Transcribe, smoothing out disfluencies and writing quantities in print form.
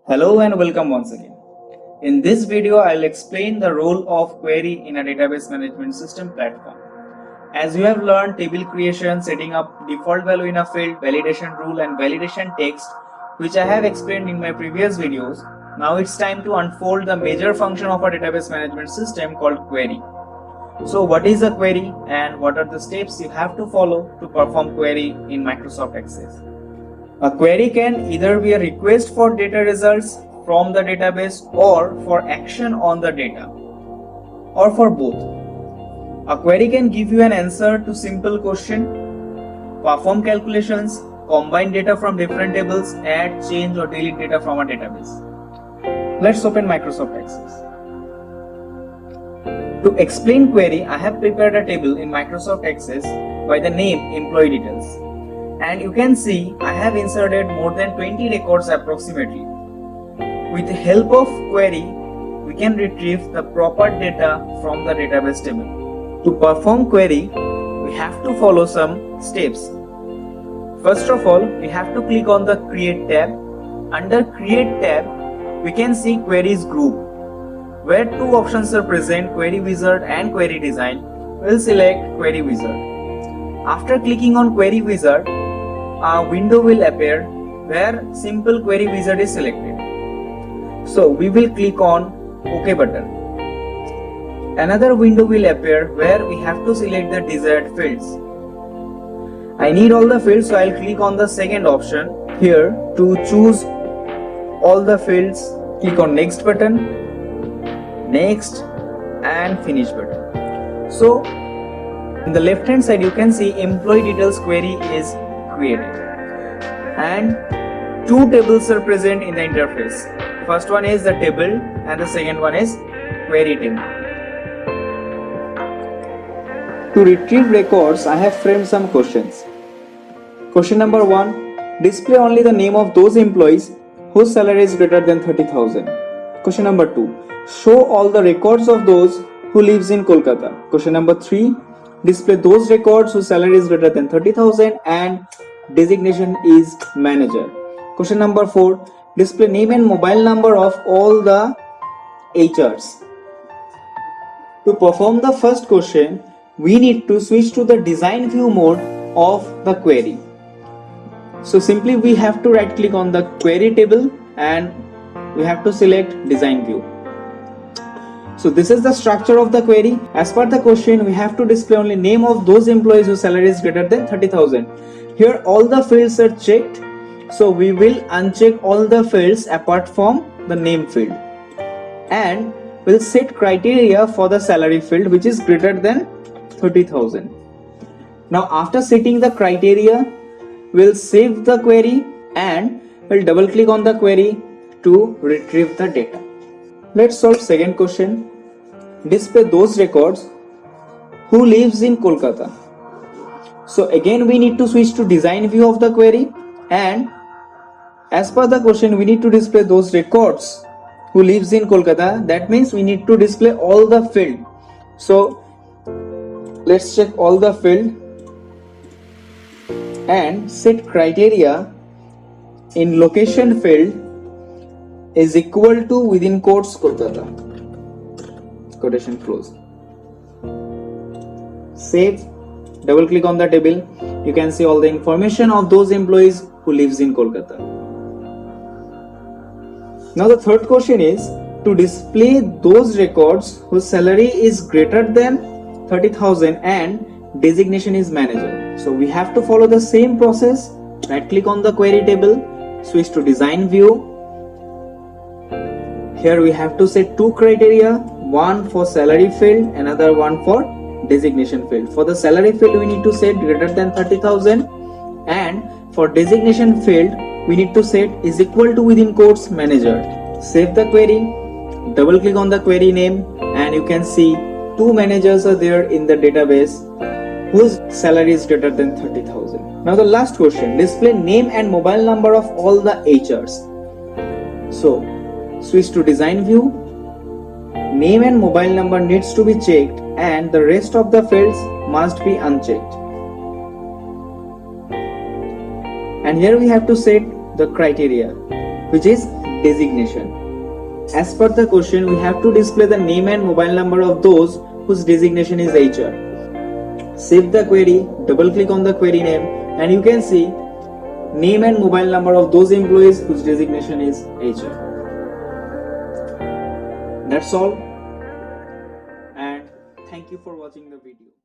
Hello and welcome once again. In this video, I'll explain the role of query in a database management system platform. As you have learned table creation, setting up default value in a field, validation rule and validation text, which I have explained in my previous videos, now it's time to unfold the major function of a database management system called query. So what is a query and what are the steps you have to follow to perform query in Microsoft Access? A query can either be a request for data results from the database or for action on the data, or for both. A query can give you an answer to simple question, perform calculations, combine data from different tables, add, change or delete data from a database. Let's open Microsoft Access. To explain query, I have prepared a table in Microsoft Access by the name employee details. And you can see I have inserted more than 20 records approximately. With the help of query, we can retrieve the proper data from the database table. To perform query, we have to follow some steps. First of all, we have to click on the Create tab. Under Create tab, we can see Queries group, where two options are present, Query Wizard and Query Design. We'll select Query Wizard. After clicking on Query Wizard, a window will appear where Simple Query Wizard is selected. So we will click on OK button. Another window will appear where we have to select the desired fields. I need all the fields, so I'll click on the second option here to choose all the fields. Click on Next button, Next and Finish button. So in the left hand side you can see employee details query is created and two tables are present in the interface. First one is the table and the second one is query table. To retrieve records, I have framed some questions. Question number 1, display only the name of those employees whose salary is greater than 30,000. Question number 2, show all the records of those who lives in Kolkata. Question number 3, display those records whose salary is greater than 30,000 and designation is manager. Question number 4, display name and mobile number of all the HRs. To perform the first question, we need to switch to the design view mode of the query. So simply we have to right click on the query table and we have to select design view. So this is the structure of the query. As per the question, we have to display only name of those employees whose salary is greater than 30,000. Here all the fields are checked. So we will uncheck all the fields apart from the name field. And we'll set criteria for the salary field which is greater than 30,000. Now after setting the criteria, we'll save the query and we'll double click on the query to retrieve the data. Let's solve second question. Display those records who lives in Kolkata. So again we need to switch to design view of the query and as per the question we need to display those records who lives in Kolkata. That means we need to display all the field. So let's check all the field and set criteria in location field is equal to within quotes Kolkata. Quotation close. Save. Double click on the table. You can see all the information of those employees who lives in Kolkata. Now the third question is to display those records whose salary is greater than 30,000 and designation is manager. So we have to follow the same process. Right click on the query table, switch to design view. Here we have to set two criteria, one for salary field, another one for designation field. For the salary field we need to set greater than 30,000 and for designation field we need to set is equal to within quotes manager. Save the query, double click on the query name and you can see two managers are there in the database whose salary is greater than 30,000. Now the last question, display name and mobile number of all the HRs. So switch to design view, name and mobile number needs to be checked and the rest of the fields must be unchecked. And here we have to set the criteria, which is designation. As per the question, we have to display the name and mobile number of those whose designation is HR. Save the query, double click on the query name, and you can see name and mobile number of those employees whose designation is HR. That's all, and thank you for watching the video.